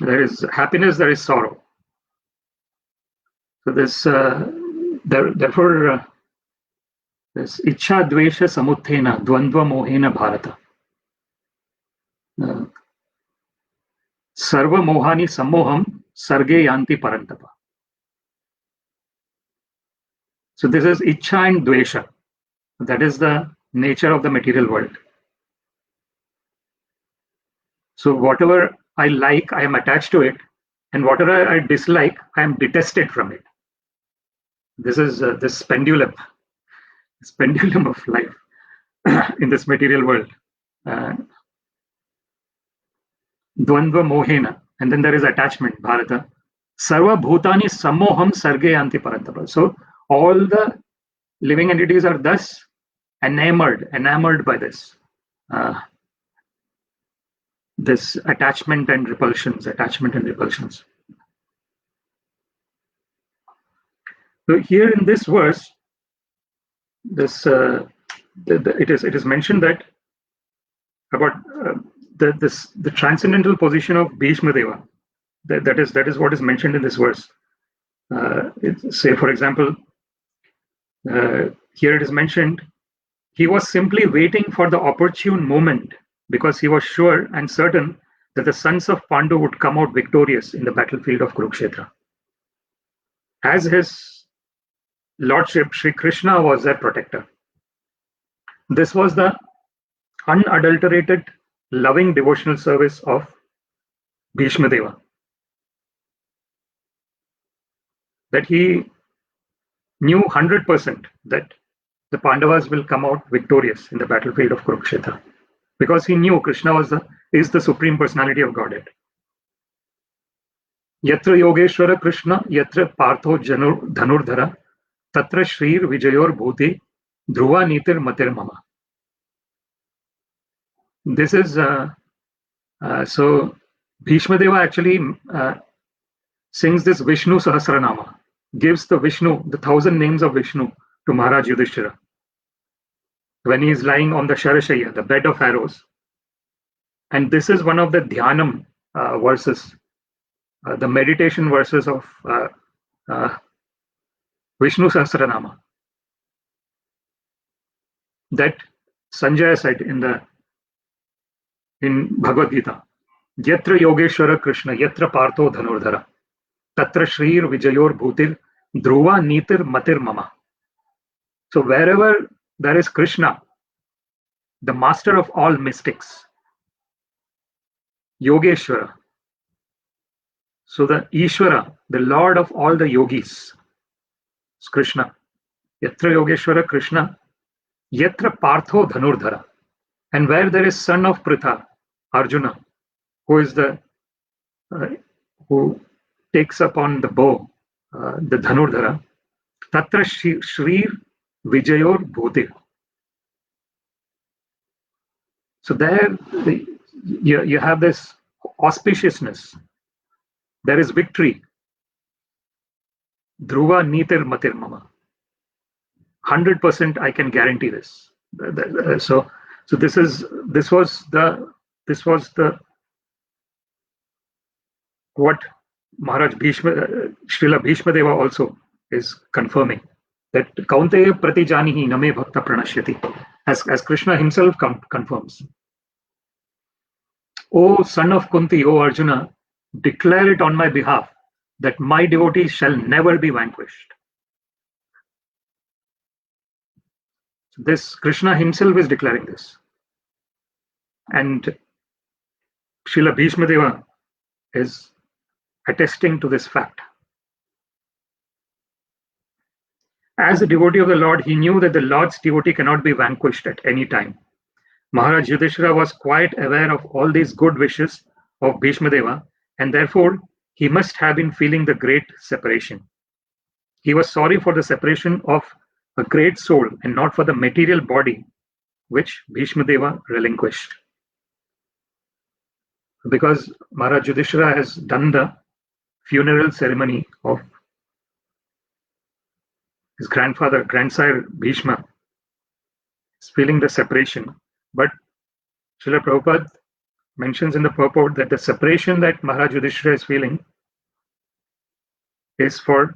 There is happiness, there is sorrow. So this, therefore, this ichha dvesha samuthena dvandva mohena bharata. Sarva mohani sammoham sarge yanti parantapa. So this is ichha and dvesha. That is the nature of the material world. So whatever I like, I am attached to it, and whatever I dislike, I am detested from it. This is this pendulum of life in this material world. Dvandva mohena, and then there is attachment, bharata. Sarva bhutani sammoham sarge yanti parantapa. So all the living entities are thus enamored by this. This attachment and repulsions. So here in this verse, this it is mentioned that about the transcendental position of Bhishma Deva. That is what is mentioned in this verse. Say, for example, here it is mentioned, he was simply waiting for the opportune moment because he was sure and certain that the sons of Pandu would come out victorious in the battlefield of Kurukshetra. As his Lordship, Sri Krishna was their protector. This was the unadulterated, loving devotional service of Bhishma Deva. That he knew 100% that the Pandavas will come out victorious in the battlefield of Kurukshetra, because he knew Krishna is the Supreme Personality of Godhead. Yatra Yogeshwara Krishna, Yatra Partho Dhanurdhara, Tatra Shrir Vijayor Bhuti, Dhruva Nitir Matir Mama. This is so Bhishma Deva actually sings this Vishnu Sahasranama, gives the Vishnu, the 1,000 names of Vishnu to Maharaj Yudhishthira when he is lying on the Sharashaya, the bed of arrows. And this is one of the Dhyanam verses, the meditation verses of Vishnu Sahasranama that Sanjaya said in Bhagavad Gita. Yatra Yogeshwara Krishna, Yatra Partho Dhanurdhara, Tatra Shrir Vijayor Bhutir, Dhruva Nitir Matir Mama. So wherever there is Krishna, the master of all mystics, Yogeshwara, so the Ishvara, the Lord of all the yogis, is Krishna. Yatra Yogeshwara Krishna, Yatra Partho Dhanurdhara. And where there is son of Pritha, Arjuna, who is who takes upon the bow, the Dhanurdhara, Tatra Shrir Vijayor Bhutir. So there you have this auspiciousness. There is victory. Dhruva Nitir Matir Mama. 100% I can guarantee this. So this was the what Maharaj Srila Bhishma Deva also is confirming, that Kaunteya Pratijanihi Name Bhakta Pranashyati, as Krishna himself confirms. O son of Kunti, O Arjuna, declare it on my behalf that my devotees shall never be vanquished. This Krishna himself is declaring this. And Srila Bhishma Deva is attesting to this fact. As a devotee of the Lord, he knew that the Lord's devotee cannot be vanquished at any time. Maharaj Yudhishthira was quite aware of all these good wishes of Bhishma Deva, and therefore he must have been feeling the great separation. He was sorry for the separation of a great soul and not for the material body which Bhishma Deva relinquished. Because Maharaj Yudhishthira has done the funeral ceremony of his grandsire Bhishma, is feeling the separation. But Srila Prabhupada mentions in the purport that the separation that Maharaj Yudhishthira is feeling is for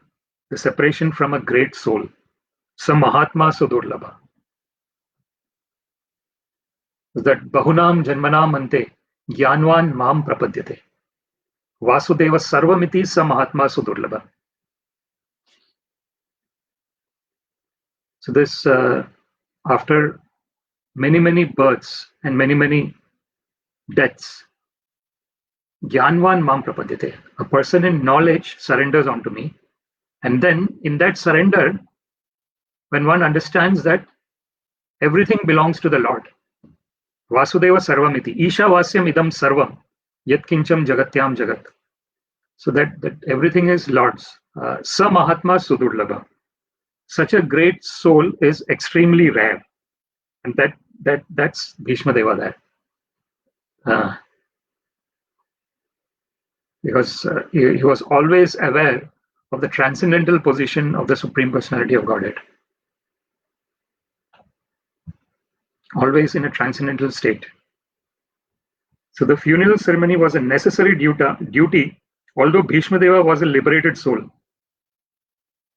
the separation from a great soul. Sa Mahatma Sudurlabha. That Bahunam Janmanam Ante Jnanvan Mam Prapadyate. Vasudeva Sarvamiti Sa Mahatma Sudurlabha. So this, after many births and many deaths, Jnanvan Mam Prapadyate. A person in knowledge surrenders onto me. And then in that surrender, when one understands that everything belongs to the Lord. Vasudeva Sarvamiti. Isha Vasyam Idam Sarvam. Yat Kincham Jagatyam Jagat. So that everything is Lord's. Sa Mahatma Sudurlabha. Such a great soul is extremely rare. And that's Bhishma Deva there. Because he was always aware of the transcendental position of the Supreme Personality of Godhead. Always in a transcendental state. So the funeral ceremony was a necessary duty, although Bhishma Deva was a liberated soul.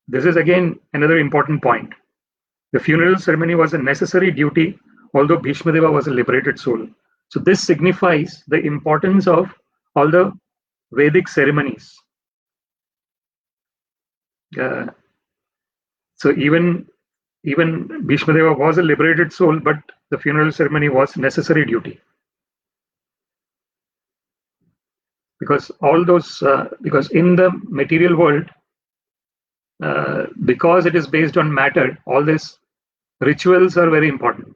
This is again another important point. The funeral ceremony was a necessary duty, although Bhishma Deva was a liberated soul. So this signifies the importance of all the Vedic ceremonies. So even Bhishma Deva was a liberated soul, but the funeral ceremony was necessary duty. Because all those, because in the material world, because it is based on matter, all these rituals are very important.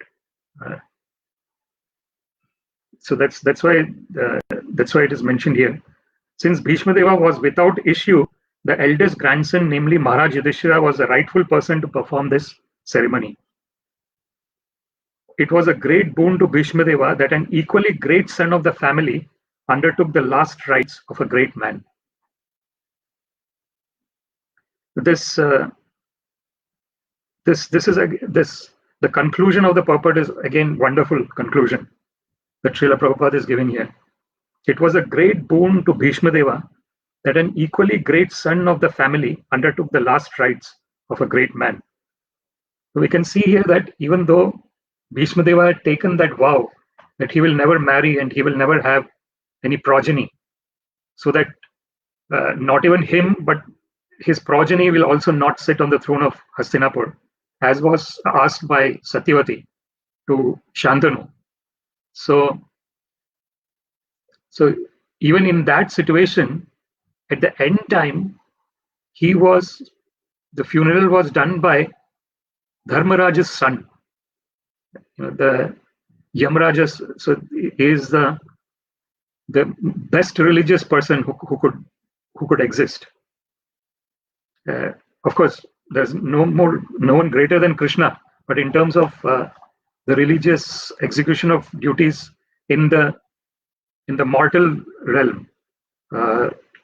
So that's why it is mentioned here. Since Bhishma Deva was without issue, the eldest grandson, namely Maharaj Yudhishthira, was the rightful person to perform this ceremony. It was a great boon to Bhishma Deva that an equally great son of the family undertook the last rites of a great man. The conclusion of the purport is again wonderful conclusion that Srila Prabhupada is giving here. It was a great boon to Bhishma Deva that an equally great son of the family undertook the last rites of a great man. So we can see here that even though Bhishma Deva had taken that vow that he will never marry and he will never have any progeny, so that not even him, but his progeny will also not sit on the throne of Hastinapur, as was asked by Satyavati to Shantanu. So even in that situation, at the end time, the funeral was done by Dharmaraja's son. The Yamraja's, so he is the best religious person who could exist. Of course, there's no one greater than Krishna, but in terms of the religious execution of duties in the mortal realm,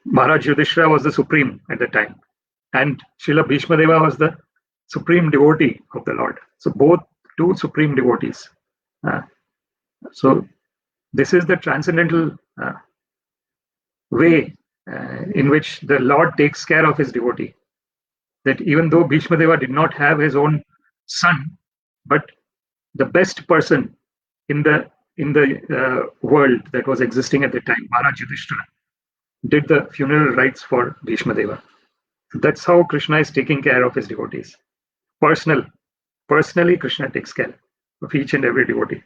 Maharaj Yudhishthira was the supreme at the time, and Srila Bhishma Deva was the supreme devotee of the Lord. So both two supreme devotees. So this is the transcendental way in which the Lord takes care of his devotee. That even though Bhishma Deva did not have his own son, but the best person in the world that was existing at the time, Maharaj Yudhishthira, did the funeral rites for Bhishma Deva. So that's how Krishna is taking care of his devotees. Personally, Krishna takes care of each and every devotee.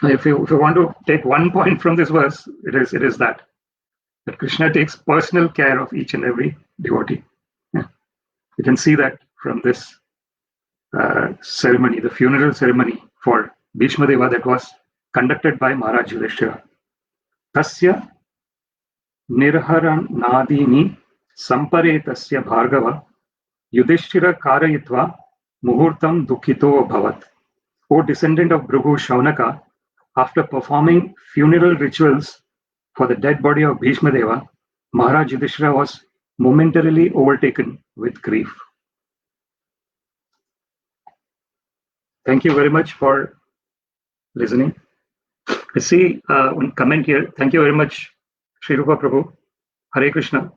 If you want to take one point from this verse, it is that Krishna takes personal care of each and every devotee. Yeah. You can see that from this ceremony, the funeral ceremony for Bhishma Deva that was conducted by Maharaj Yudhishthira. Tasya nirharanadini samparetasya bhargava Yudhishthira karayitva muhurtam dukhito bhavat. O descendant of Bhrigu Shaunaka, after performing funeral rituals for the dead body of Bhishma Deva, Maharaj Yudhishthira was momentarily overtaken with grief. Thank you very much for listening. I see one comment here. Thank you very much, Sri Rupa Prabhu. Hare Krishna.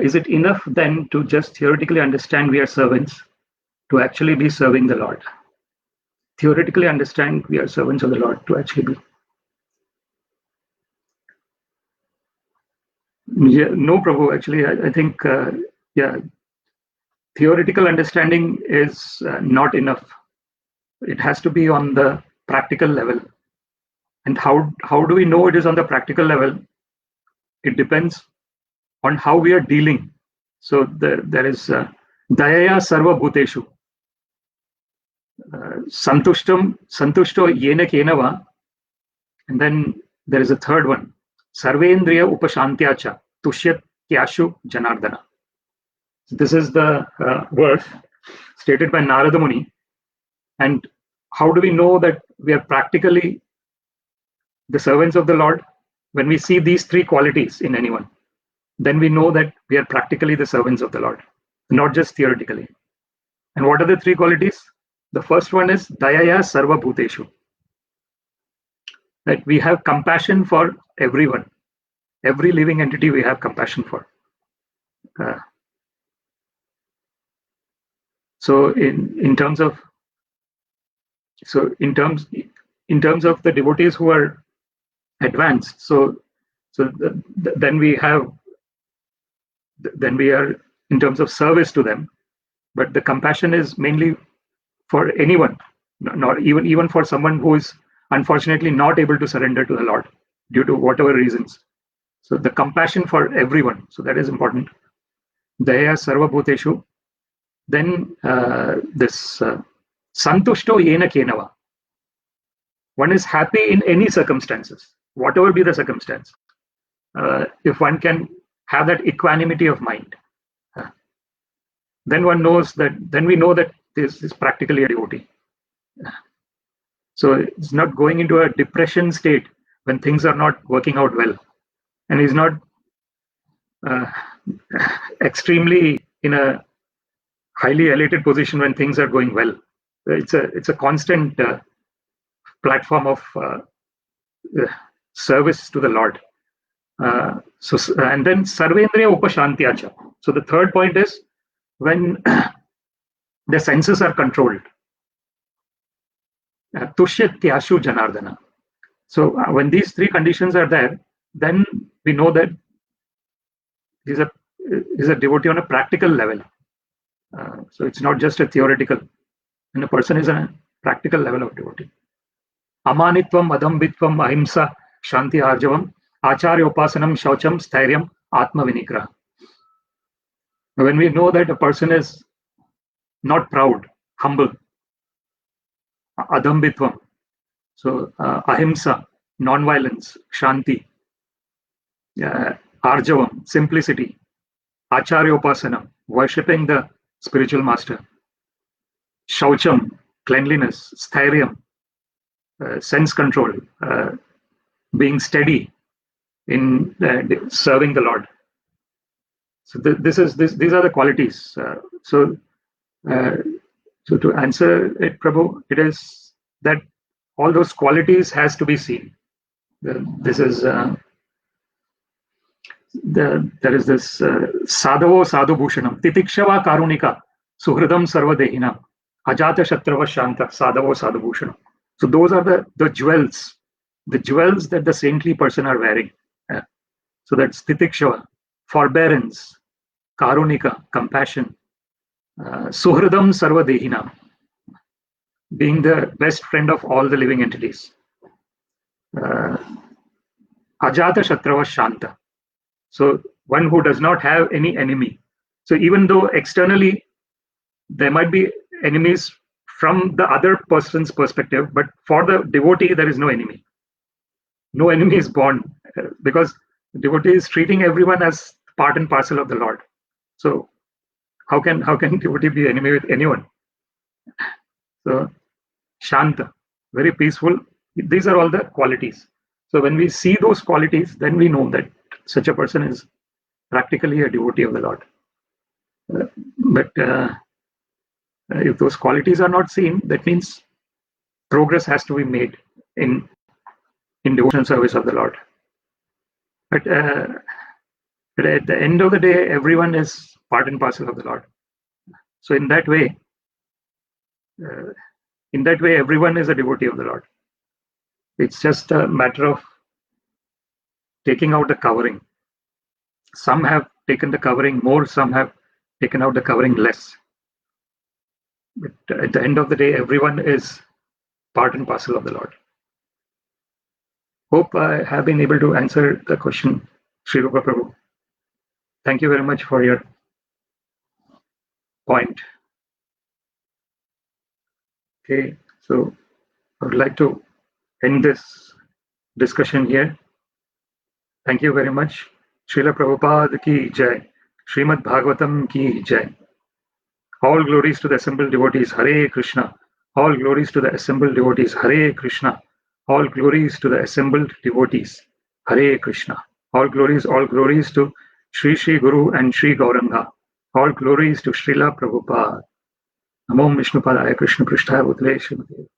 Is it enough then to just theoretically understand we are servants to actually be serving the Lord? Theoretically understand we are servants of the Lord to actually be. Yeah, no, Prabhu. Actually, I think, theoretical understanding is not enough. It has to be on the practical level. And how do we know it is on the practical level? It depends on how we are dealing. So there is dayaya sarva bhuteshu. Santushto yena kenava. And then there is a third one. Sarvendriya upashantyacha tushyat kyashu janardana. This is the verse stated by Narada Muni. And how do we know that we are practically the servants of the Lord? When we see these three qualities in anyone, then we know that we are practically the servants of the Lord, not just theoretically. And what are the three qualities? The first one is dayaya sarva bhuteshu. That we have compassion for everyone. Every living entity we have compassion for. So in terms of So in terms of the devotees who are advanced, then we are in terms of service to them, but the compassion is mainly for anyone, not even for someone who is unfortunately not able to surrender to the Lord due to whatever reasons. So the compassion for everyone, so that is important. Daya sarva bhuteshu. Then this santushto yena kenava. One is happy in any circumstances, whatever be the circumstance. If one can have that equanimity of mind, then we know that this is practically a devotee. So it's not going into a depression state when things are not working out well, and he's not extremely in a highly elated position when things are going well. It's a constant platform of service to the Lord. And then sarvendriya upashantyacha. So the third point is when the senses are controlled. Tushyatyashu janardana. So when these three conditions are there, then we know that he's a devotee on a practical level. So it's not just a theoretical. And a person is on a practical level of devotee. Amanitvam, adambitvam, ahimsa, shanti arjavam, acharya upasanam, shaucham, stairyam, atma vinigraha. When we know that a person is not proud, humble, adambitvam, so ahimsa, non-violence, shanti, arjavam, simplicity, acharya upasanam, worshipping the spiritual master, shaucham, cleanliness, stairyam, sense control, being steady in serving the Lord. So these are the qualities. So to answer it, Prabhu, it is that all those qualities has to be seen. This is there is this sadhavo sadhu bhushanam titikshava karunika suhridam sarvadehinam ajata shatrava shanta sadhavo sadhu bhushanam. So those are the jewels that the saintly person are wearing. So that's titikshava, forbearance, karunika, compassion, suhridam sarvadehinam, being the best friend of all the living entities, ajata shatrava shanta. So one who does not have any enemy. So even though externally there might be enemies from the other person's perspective, but for the devotee there is no enemy. No enemy is born because the devotee is treating everyone as part and parcel of the Lord. So how can devotee be enemy with anyone? So shanta, very peaceful. These are all the qualities. So when we see those qualities, then we know that such a person is practically a devotee of the Lord. But if those qualities are not seen, that means progress has to be made in devotional service of the Lord. But at the end of the day, everyone is part and parcel of the Lord. So in that way, everyone is a devotee of the Lord. It's just a matter of taking out the covering. Some have taken the covering more, some have taken out the covering less. But at the end of the day, everyone is part and parcel of the Lord. Hope I have been able to answer the question, Sri Rupa Prabhu. Thank you very much for your point. Okay, so I would like to end this discussion here. Thank you very much. Srila Prabhupada ki jai. Srimad Bhagavatam ki jai. All glories to the assembled devotees. Hare Krishna. All glories to the assembled devotees. Hare Krishna. All glories to the assembled devotees. Hare Krishna. All glories to Sri Sri Guru and Sri Gauranga. All glories to Srila Prabhupada. Namo Vishnupadaya Krishna Prishtaya Bhutale Srimate.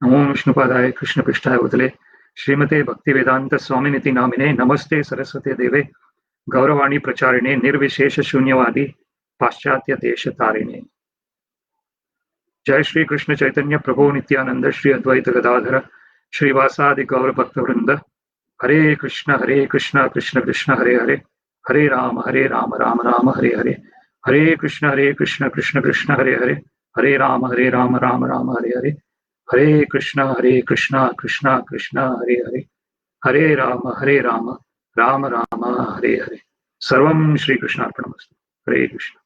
Namo Vishnupadaya Krishna Prishtaya Bhutale Srimate Bhaktivedanta Swaminiti Namine Namaste Saraswate Deve Gauravani Pracharine Nirvishesha Shunyavadi Paschatya Desha Tarine. जय श्री कृष्ण चैतन्य प्रभु नित्यानंद श्री अद्वैत गदाधर श्रीवासादि गौर भक्तवृंद। हरे कृष्ण कृष्ण कृष्ण हरे हरे, हरे राम राम राम हरे हरे, हरे कृष्ण कृष्ण कृष्ण हरे हरे, हरे राम राम राम हरे हरे, हरे कृष्ण कृष्ण कृष्ण हरे हरे, हरे राम राम राम हरे हरे। सर्वं श्री कृष्णार्पणमस्तु। हरे कृष्ण।